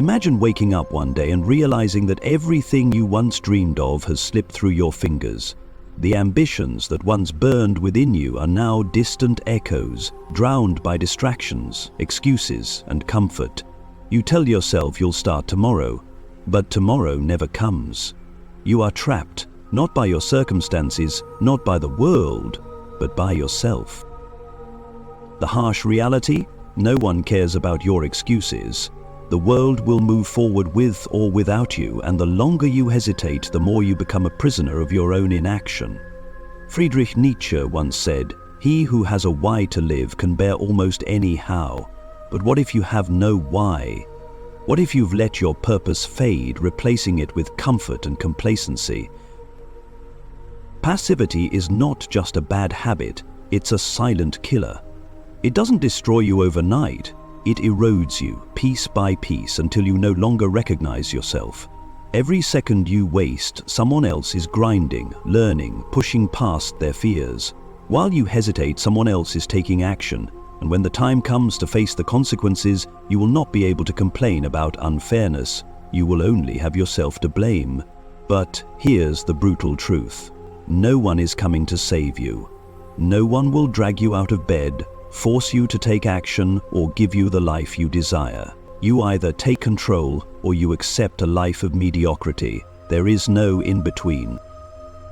Imagine waking up one day and realizing that everything you once dreamed of has slipped through your fingers. The ambitions that once burned within you are now distant echoes, drowned by distractions, excuses, and comfort. You tell yourself you'll start tomorrow, but tomorrow never comes. You are trapped, not by your circumstances, not by the world, but by yourself. The harsh reality? No one cares about your excuses. The world will move forward with or without you, and the longer you hesitate, the more you become a prisoner of your own inaction. Friedrich Nietzsche once said, "He who has a why to live can bear almost any how." But what if you have no why? What if you've let your purpose fade, replacing it with comfort and complacency? Passivity is not just a bad habit, it's a silent killer. It doesn't destroy you overnight. It erodes you, piece by piece, until you no longer recognize yourself. Every second you waste, someone else is grinding, learning, pushing past their fears. While you hesitate, someone else is taking action, and when the time comes to face the consequences, you will not be able to complain about unfairness. You will only have yourself to blame. But here's the brutal truth. No one is coming to save you. No one will drag you out of bed, force you to take action, or give you the life you desire. You either take control or you accept a life of mediocrity. There is no in-between.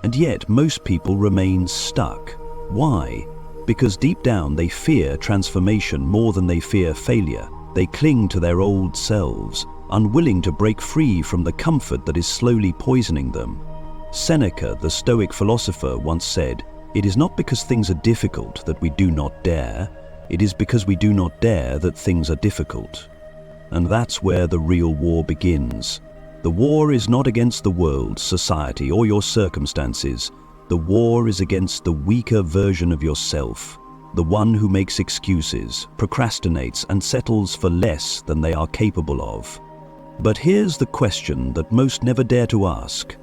And yet most people remain stuck. Why? Because deep down they fear transformation more than they fear failure. They cling to their old selves, unwilling to break free from the comfort that is slowly poisoning them. Seneca, the Stoic philosopher, once said, "It is not because things are difficult that we do not dare. It is because we do not dare that things are difficult." And that's where the real war begins. The war is not against the world, society, or your circumstances. The war is against the weaker version of yourself, the one who makes excuses, procrastinates, and settles for less than they are capable of. But here's the question that most never dare to ask.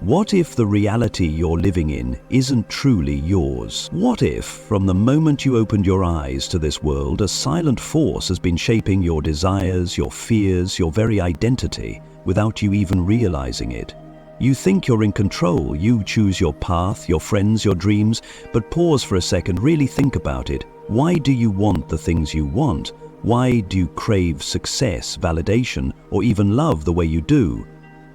What if the reality you're living in isn't truly yours? What if, from the moment you opened your eyes to this world, a silent force has been shaping your desires, your fears, your very identity, without you even realizing it? You think you're in control, you choose your path, your friends, your dreams, but pause for a second, really think about it. Why do you want the things you want? Why do you crave success, validation, or even love the way you do?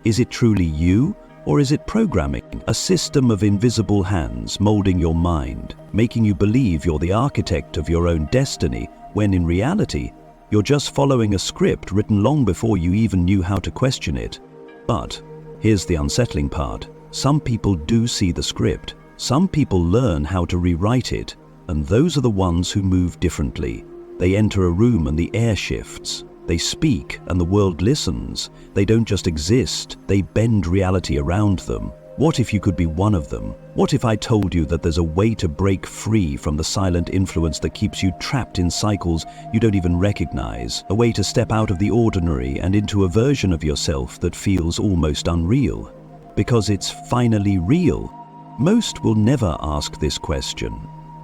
Is it truly you? Or is it programming, a system of invisible hands molding your mind, making you believe you're the architect of your own destiny, when in reality, you're just following a script written long before you even knew how to question it? But here's the unsettling part. Some people do see the script. Some people learn how to rewrite it, and those are the ones who move differently. They enter a room and the air shifts. They speak and the world listens. They don't just exist, they bend reality around them. What if you could be one of them? What if I told you that there's a way to break free from the silent influence that keeps you trapped in cycles you don't even recognize? A way to step out of the ordinary and into a version of yourself that feels almost unreal. Because it's finally real. Most will never ask this question.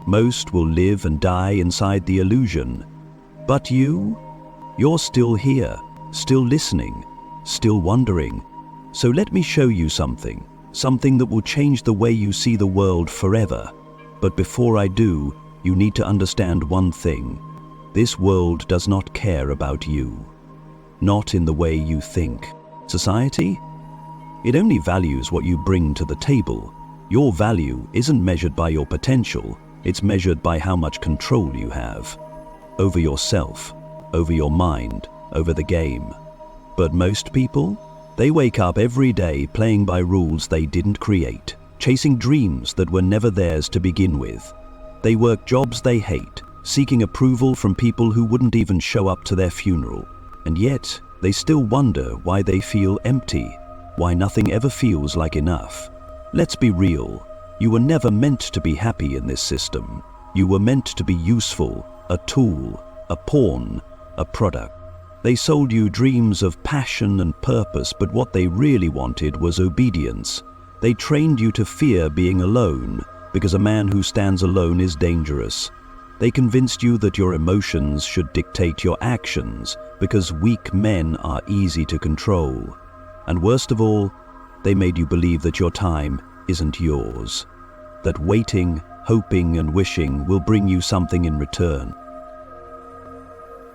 Most will live and die inside the illusion. But you're still here, still listening, still wondering. So let me show you something that will change the way you see the world forever. But before I do, you need to understand one thing. This world does not care about you. Not in the way you think. Society? It only values what you bring to the table. Your value isn't measured by your potential, it's measured by how much control you have. Over yourself, over your mind, over the game. But most people? They wake up every day playing by rules they didn't create, chasing dreams that were never theirs to begin with. They work jobs they hate, seeking approval from people who wouldn't even show up to their funeral. And yet, they still wonder why they feel empty, why nothing ever feels like enough. Let's be real. You were never meant to be happy in this system. You were meant to be useful, a tool, a pawn, a product. They sold you dreams of passion and purpose, but what they really wanted was obedience. They trained you to fear being alone, because a man who stands alone is dangerous. They convinced you that your emotions should dictate your actions, because weak men are easy to control. And worst of all, they made you believe that your time isn't yours, that waiting, hoping and wishing will bring you something in return.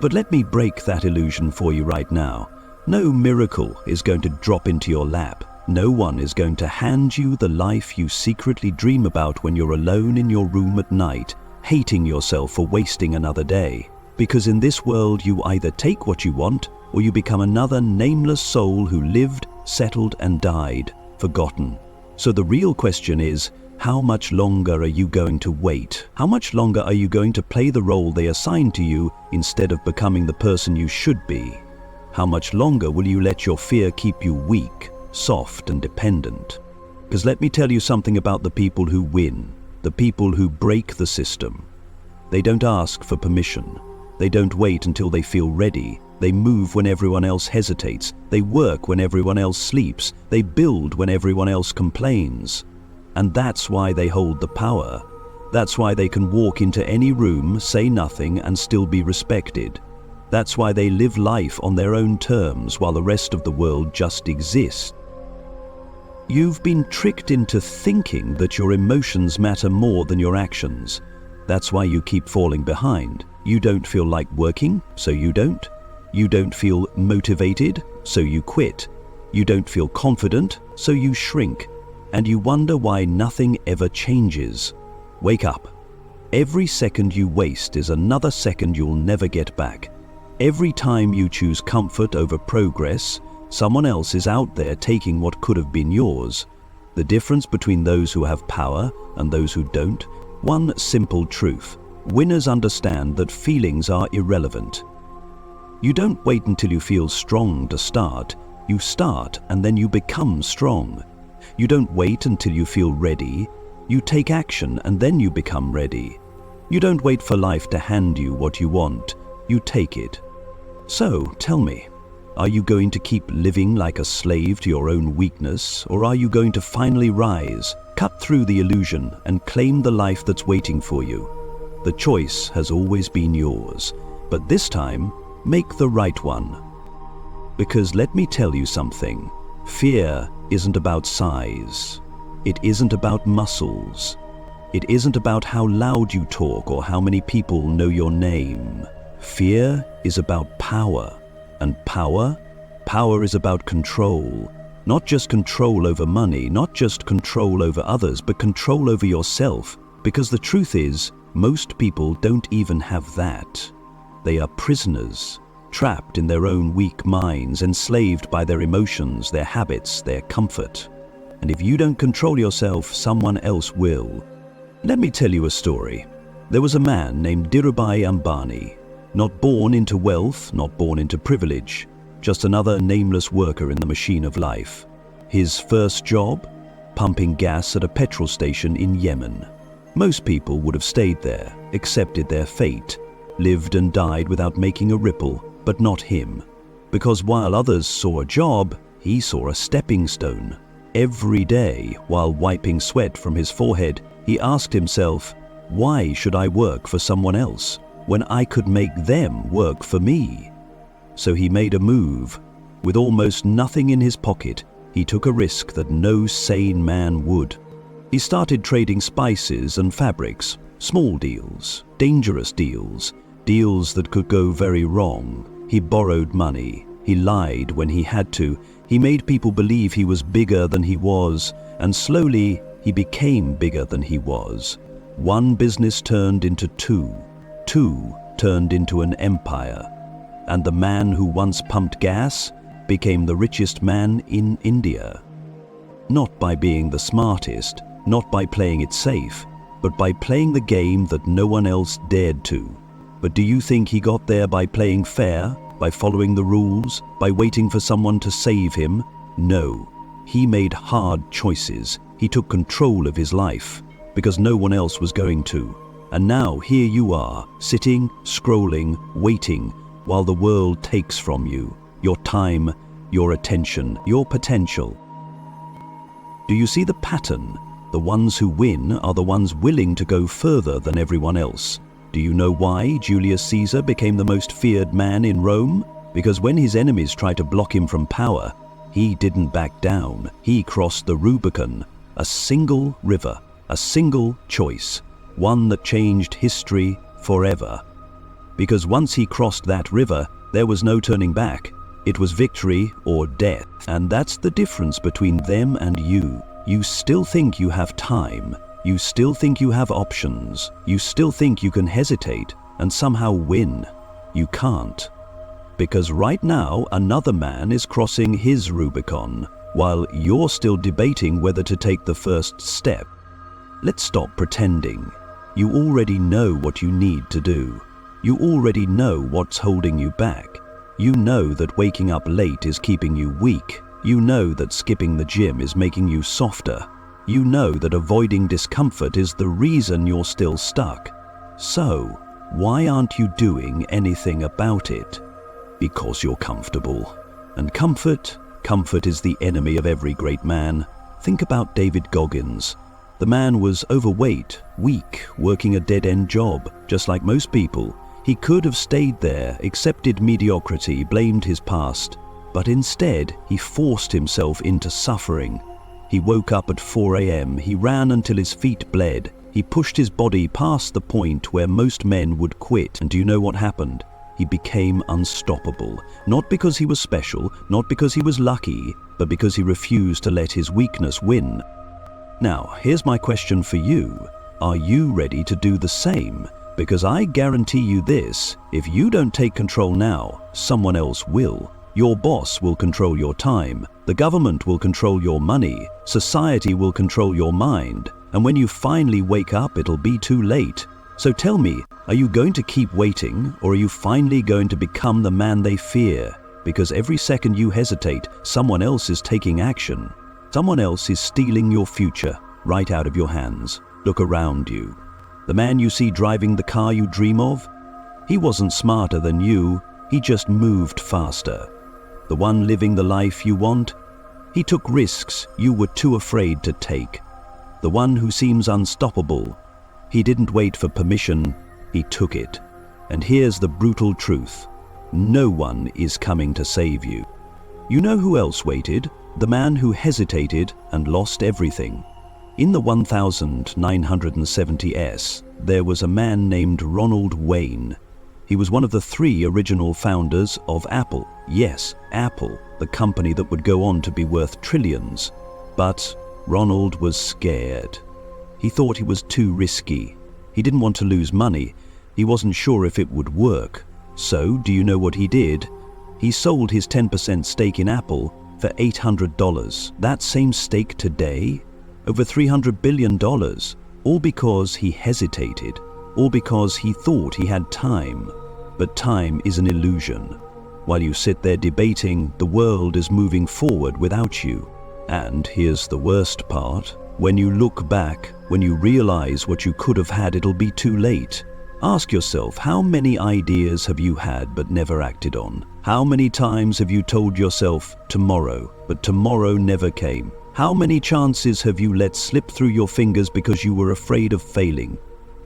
But let me break that illusion for you right now. No miracle is going to drop into your lap. No one is going to hand you the life you secretly dream about when you're alone in your room at night, hating yourself for wasting another day. Because in this world you either take what you want, or you become another nameless soul who lived, settled and died, forgotten. So the real question is, how much longer are you going to wait? How much longer are you going to play the role they assigned to you instead of becoming the person you should be? How much longer will you let your fear keep you weak, soft and dependent? Because let me tell you something about the people who win, the people who break the system. They don't ask for permission. They don't wait until they feel ready. They move when everyone else hesitates. They work when everyone else sleeps. They build when everyone else complains. And that's why they hold the power. That's why they can walk into any room, say nothing, and still be respected. That's why they live life on their own terms while the rest of the world just exists. You've been tricked into thinking that your emotions matter more than your actions. That's why you keep falling behind. You don't feel like working, so you don't. You don't feel motivated, so you quit. You don't feel confident, so you shrink. And you wonder why nothing ever changes. Wake up. Every second you waste is another second you'll never get back. Every time you choose comfort over progress, someone else is out there taking what could have been yours. The difference between those who have power and those who don't? One simple truth. Winners understand that feelings are irrelevant. You don't wait until you feel strong to start. You start and then you become strong. You don't wait until you feel ready. You take action and then you become ready. You don't wait for life to hand you what you want. You take it. So, tell me, are you going to keep living like a slave to your own weakness, or are you going to finally rise, cut through the illusion, and claim the life that's waiting for you? The choice has always been yours, but this time, make the right one. Because let me tell you something, fear isn't about size. It isn't about muscles. It isn't about how loud you talk or how many people know your name. Fear is about power, and power is about control. Not just control over money, not just control over others, but control over yourself. Because the truth is, most people don't even have that. They are prisoners, trapped in their own weak minds, enslaved by their emotions, their habits, their comfort. And if you don't control yourself, someone else will. Let me tell you a story. There was a man named Dhirubhai Ambani. Not born into wealth, not born into privilege, just another nameless worker in the machine of life. His first job? Pumping gas at a petrol station in Yemen. Most people would have stayed there, accepted their fate, lived and died without making a ripple, but not him. Because while others saw a job, he saw a stepping stone. Every day, while wiping sweat from his forehead, he asked himself, why should I work for someone else when I could make them work for me? So he made a move. With almost nothing in his pocket, he took a risk that no sane man would. He started trading spices and fabrics, small deals, dangerous deals, deals that could go very wrong. He borrowed money. He lied when he had to. He made people believe he was bigger than he was, and slowly he became bigger than he was. One business turned into two. Two turned into an empire. And the man who once pumped gas became the richest man in India. Not by being the smartest, not by playing it safe, but by playing the game that no one else dared to. But do you think he got there by playing fair, by following the rules, by waiting for someone to save him? No. He made hard choices. He took control of his life, because no one else was going to. And now here you are, sitting, scrolling, waiting, while the world takes from you your time, your attention, your potential. Do you see the pattern? The ones who win are the ones willing to go further than everyone else. Do you know why Julius Caesar became the most feared man in Rome? Because when his enemies tried to block him from power, he didn't back down. He crossed the Rubicon, a single river, a single choice, one that changed history forever. Because once he crossed that river, there was no turning back. It was victory or death. And that's the difference between them and you. You still think you have time. You still think you have options. You still think you can hesitate and somehow win. You can't. Because right now, another man is crossing his Rubicon, while you're still debating whether to take the first step. Let's stop pretending. You already know what you need to do. You already know what's holding you back. You know that waking up late is keeping you weak. You know that skipping the gym is making you softer. You know that avoiding discomfort is the reason you're still stuck. So, why aren't you doing anything about it? Because you're comfortable. And comfort is the enemy of every great man. Think about David Goggins. The man was overweight, weak, working a dead-end job, just like most people. He could have stayed there, accepted mediocrity, blamed his past, but instead he forced himself into suffering. He woke up at 4 a.m., he ran until his feet bled, he pushed his body past the point where most men would quit, and do you know what happened? He became unstoppable, not because he was special, not because he was lucky, but because he refused to let his weakness win. Now, here's my question for you. Are you ready to do the same? Because I guarantee you this, if you don't take control now, someone else will. Your boss will control your time, the government will control your money, society will control your mind, and when you finally wake up, it'll be too late. So tell me, are you going to keep waiting, or are you finally going to become the man they fear? Because every second you hesitate, someone else is taking action. Someone else is stealing your future right out of your hands. Look around you. The man you see driving the car you dream of? He wasn't smarter than you, he just moved faster. The one living the life you want? He took risks you were too afraid to take. The one who seems unstoppable? He didn't wait for permission, he took it. And here's the brutal truth. No one is coming to save you. You know who else waited? The man who hesitated and lost everything. In the 1970s, there was a man named Ronald Wayne. He was one of the 3 original founders of Apple. Yes, Apple, the company that would go on to be worth trillions. But Ronald was scared. He thought he was too risky. He didn't want to lose money. He wasn't sure if it would work. So, do you know what he did? He sold his 10% stake in Apple for $800. That same stake today, over $300 billion, all because he hesitated, all because he thought he had time. But time is an illusion. While you sit there debating, the world is moving forward without you. And here's the worst part. When you look back, when you realize what you could have had, it'll be too late. Ask yourself, how many ideas have you had but never acted on? How many times have you told yourself tomorrow, but tomorrow never came? How many chances have you let slip through your fingers because you were afraid of failing?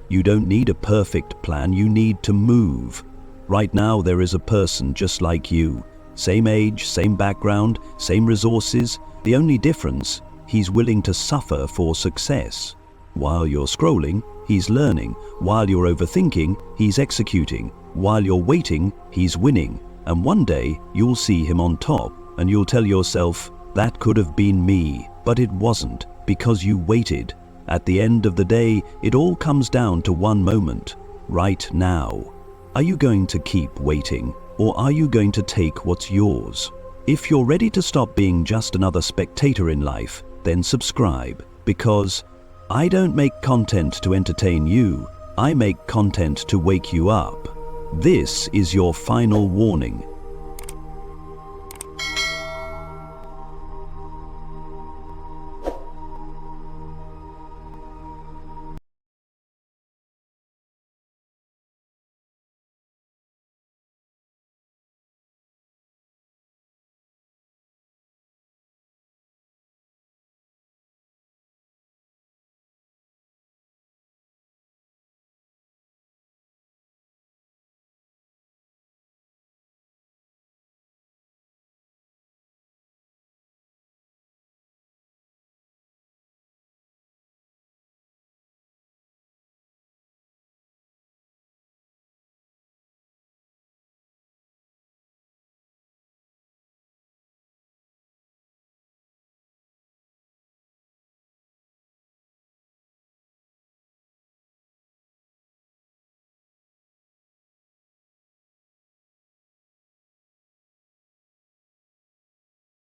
You don't need a perfect plan, you need to move. Right now there is a person just like you. Same age, same background, same resources. The only difference, he's willing to suffer for success. While you're scrolling, he's learning. While you're overthinking, he's executing. While you're waiting, he's winning. And one day, you'll see him on top, and you'll tell yourself, that could have been me, but it wasn't, because you waited. At the end of the day, it all comes down to one moment, right now. Are you going to keep waiting, or are you going to take what's yours? If you're ready to stop being just another spectator in life, then subscribe, because I don't make content to entertain you, I make content to wake you up. This is your final warning.